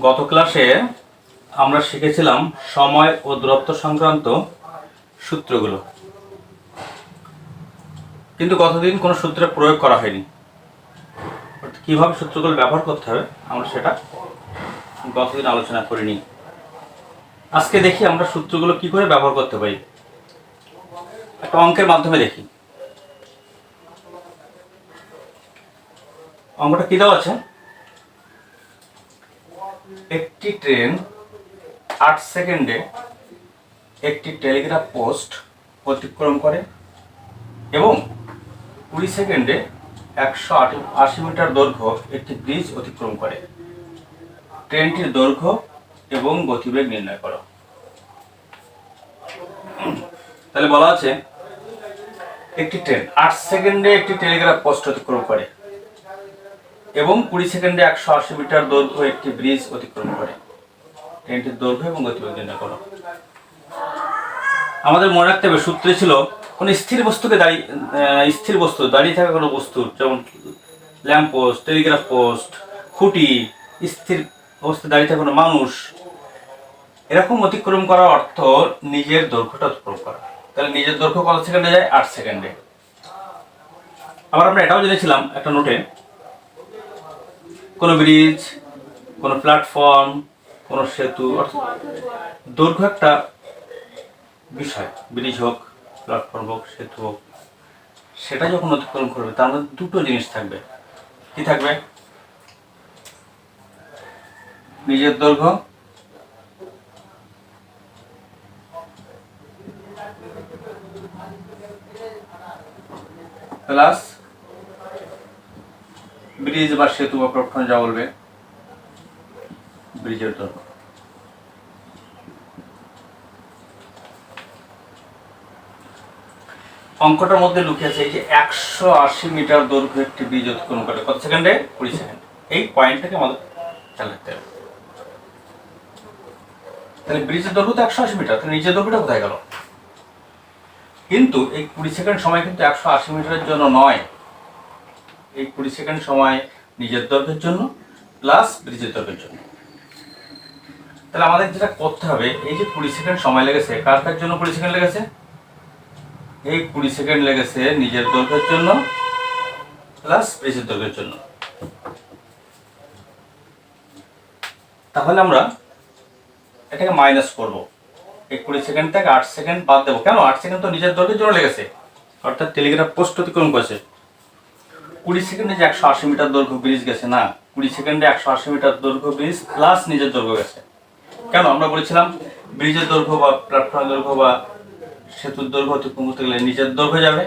গত ক্লাসে আমরা শিখেছিলাম সময় ও দূরত্ব সংক্রান্ত সূত্রগুলো, কিন্তু গতদিন কোনো সূত্রের প্রয়োগ করা হয়নি। কিভাবে সূত্রগুলো ব্যবহার করতে হবে আমরা সেটা গতদিন আলোচনা করিনি। আজকে দেখি আমরা সূত্রগুলো কি করে ব্যবহার করতে পারি, একটা অঙ্কের মাধ্যমে দেখি। অঙ্কটা কি দেওয়া আছে? একটি ট্রেন 8 সেকেন্ডে একটি টেলিগ্রাফ পোস্ট অতিক্রম করে এবং 20 সেকেন্ডে 180 মিটার দৈর্ঘ্য একটি ব্রিজ অতিক্রম করে। ট্রেনটির দৈর্ঘ্য এবং গতিবেগ নির্ণয় করো। তাহলে বলা আছে একটি ট্রেন 8 সেকেন্ডে একটি টেলিগ্রাফ পোস্ট অতিক্রম করে এবং 20 সেকেন্ডে 180 মিটার দৈর্ঘ্য একটি ব্রিজ অতিক্রম করে। ট্রেনটির দৈর্ঘ্য এবং গতিবেগ নির্ণয় করো। আমাদের মনে রাখতে হবে সূত্রে ছিল কোন স্থির বস্তুকে দাঁড়িয়ে থাকা কোনো বস্তু, যেমন ল্যাম্প পোস্ট, টেলিগ্রাফ পোস্ট, খুঁটি, স্থির অবস্থায় দাঁড়িয়ে থাকা কোনো মানুষ, এরকম অতিক্রম করার অর্থ নিজের দৈর্ঘ্যটা অতিক্রম করা। তাহলে নিজের দৈর্ঘ্য কত সেকেন্ডে যায়? 8 সেকেন্ডে। আবার আমরা এটাও জেনেছিলাম একটা নোটে, কোনো ব্রিজ, কোনো প্ল্যাটফর্ম, কোনো সেতু, দৈর্ঘ্য একটা বিষয়, ব্রিজ হোক, প্ল্যাটফর্ম হোক, সেতু হোক, সেটা যখন অতিক্রম করবে তার মধ্যে দুটো জিনিস থাকবে। কি থাকবে? নিজের দৈর্ঘ্য প্লাস ব্রিজ বা সেতু বা প্ল্যাটফর্ম যা বলবে, ব্রিজের দৈর্ঘ্য। অঙ্কটার মধ্যে লুকিয়ে আছে এই যে 180 মিটার দৈর্ঘ্য একটি ব্রিজ অতিক্রম করে কত সেকেন্ডে? 20 সেকেন্ড। এই পয়েন্টটাকে আমাদের খেয়াল রাখতে হবে। তাহলে ব্রিজের দৈর্ঘ্য তো 180 মিটার, তাহলে নিজের দৈর্ঘ্যটা কোথায় গেল? কিন্তু এই 20 সেকেন্ড সময় কিন্তু 180 মিটারের জন্য নয়। এই 20 সেকেন্ড সময় নিজের দৈর্ঘ্যের জন্য প্লাস ব্রিজের দৈর্ঘ্যের জন্য। তাহলে আমাদের যেটা করতে হবে, এই যে 20 সেকেন্ড সময় লেগেছে, কার জন্য 20 সেকেন্ড লেগেছে? এই 20 সেকেন্ড লেগেছে নিজের দৈর্ঘ্যের জন্য প্লাস ব্রিজের দৈর্ঘ্যের জন্য। তাহলে আমরা এটাকে মাইনাস করব। এই 20 সেকেন্ড থেকে 8 সেকেন্ড বাদ দেবো। কেন? 8 সেকেন্ড তো নিজের দৈর্ঘ্যের জন্য লেগেছে, অর্থাৎ টেলিগ্রাফ পোস্ট অতিক্রম করেছে। 20 সেকেন্ডে যে 180 মিটার দৈর্ঘ্য ব্রিজ গেছে না, 20 সেকেন্ডে 180 মিটার দৈর্ঘ্য ব্রিজ প্লাস নিজের দৈর্ঘ্য গেছে। কেন? আমরা বলেছিলাম ব্রিজের দৈর্ঘ্য বা প্ল্যাটফর্মের দৈর্ঘ্য বা সেতুর দৈর্ঘ্য অতিক্রম করতে গেলে নিজের দৈর্ঘ্য যাবে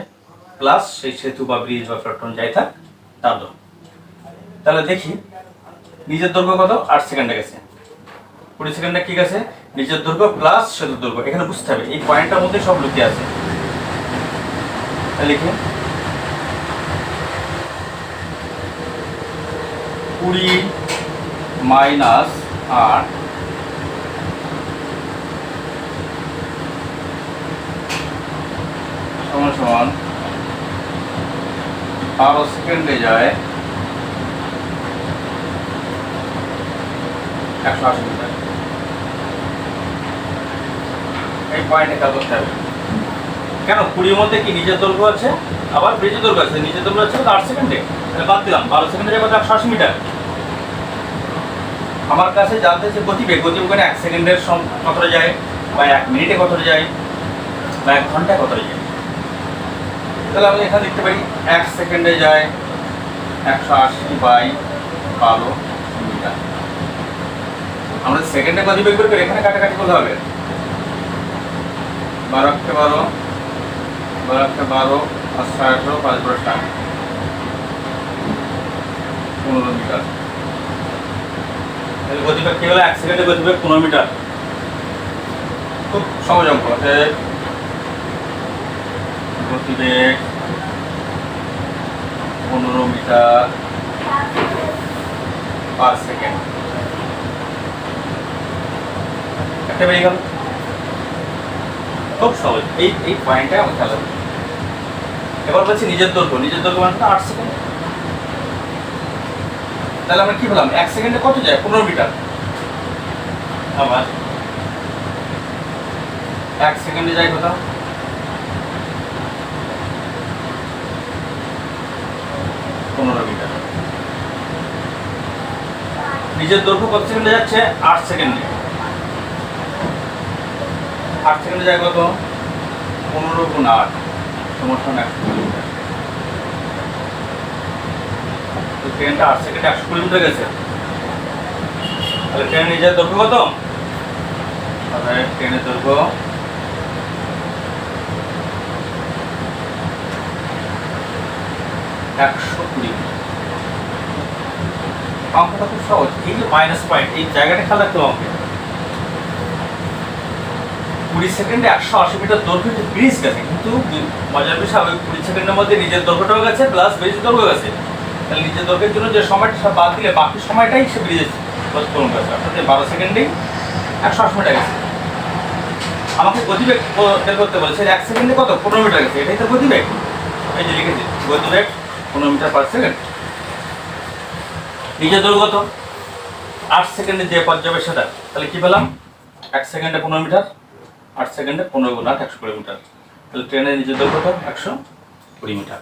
প্লাস সেই সেতু বা ব্রিজ বা প্ল্যাটফর্ম যাই থাক তার দৈর্ঘ্য। তাহলে দেখি নিজের দৈর্ঘ্য কত? 8 সেকেন্ডে গেছে। 20 সেকেন্ডে কি গেছে? নিজের দৈর্ঘ্য প্লাস সেতুর দৈর্ঘ্য। এখানে বুঝতে হবে এই পয়েন্টটার মধ্যে সব লুকিয়ে আছে। লিখে 20 মাইনাস 8 সমান সমান 12 সেকেন্ডে যায় 180 মিটার। এই পয়েন্টে কাজ করতে হবে। কেন? 20 মধ্যে কি নিজের দৈর্ঘ্য আছে, আবার ব্রিজের দৈর্ঘ্য আছে। নিজের দৈর্ঘ্য আছে 8 সেকেন্ডে, তাহলে বাদ দিলাম। 12 সেকেন্ডে যাবে 180 মিটার। আমার কাছে জানতে হচ্ছে গতিবেগ। গতিবেগ 1 সেকেন্ডের কতটা যায়, বা 1 মিনিটে কতটা যায়, বা 1 ঘন্টায় কতটা যায়। তাহলে আমি এখানে লিখতে পারি 1 সেকেন্ডে যায় 180/12 মিটার। আমরা সেকেন্ডে গতিবেগ বের করে এখানে কাটাকাটি করতে হবে। 12 × 12 12 × 12 আর 18 5 × 7 15 মিটার। তাহলে গতিবেগ কি হলো? 1 সেকেন্ডে গতিবেগ 15 মিটার। খুব সহজ অঙ্ক। গতিবেগ 15 মিটার পার সেকেন্ড। একটা বেরিয়ে গেল। খুব সহজ। এই পয়েন্টটা আমার খেয়াল রাখবে। এবার বলছি নিজের দৈর্ঘ্য। নিজের দৈর্ঘ্য মানে 8 সেকেন্ড। তাহলে আমরা কি বললাম? 1 সেকেন্ডে কত যায়? 15 মিটার। আবার 1 সেকেন্ডে যায় কোথাও 15 মিটার। নিজের দৈর্ঘ্য কত সেকেন্ডে যাচ্ছে? 8 সেকেন্ডে। 8 সেকেন্ডে যায় কত? 15 গুণ 8 সমান 120 মিটার। তো ট্রেনটা 8 সেকেন্ডে 120 মিটার গেছে। তাহলে ট্রেনের নিজের দৈর্ঘ্য কত? তাহলে ট্রেনের দৈর্ঘ্য 120 মিটার। অঙ্কটা খুব সহজ। এই যে মাইনাস পয়েন্ট, এই জায়গাটা খেয়াল রাখতে হবে। 20 সেকেন্ডে 180 মিটার দৈর্ঘ্য যে ব্রিজ গেছে, কিন্তু মজার বিষয় ওই 20 সেকেন্ডের মধ্যে নিজের দৈর্ঘ্যটাও গেছে প্লাস ব্রিজ দৈর্ঘ্য গেছে। তাহলে নিজের দৈর্ঘ্যের জন্য যে সময়টা সব বাদ দিলে বাকি সময়টাই সে ব্রিজের পূরণ করেছে, অর্থাৎ 12 সেকেন্ডেই 180 মিটার গেছে। আমাকে গতিবেগ বের করতে বলেছে, 1 সেকেন্ডে কত? 15 মিটার গেছে। এটাই তো গতিবেগ। এই যে লিখেছি গতিবেগ 15 মিটার পার সেকেন্ড। নিজের দৈর্ঘ্য কত? 8 সেকেন্ডে যে পথ যাবে সেটা। তাহলে কি পেলাম? 1 সেকেন্ডে 15 মিটার, 8 সেকেন্ডে 15 গুণ 8 120 মিটার। তাহলে ট্রেনের নিজের দৈর্ঘ্য কত? 120 মিটার।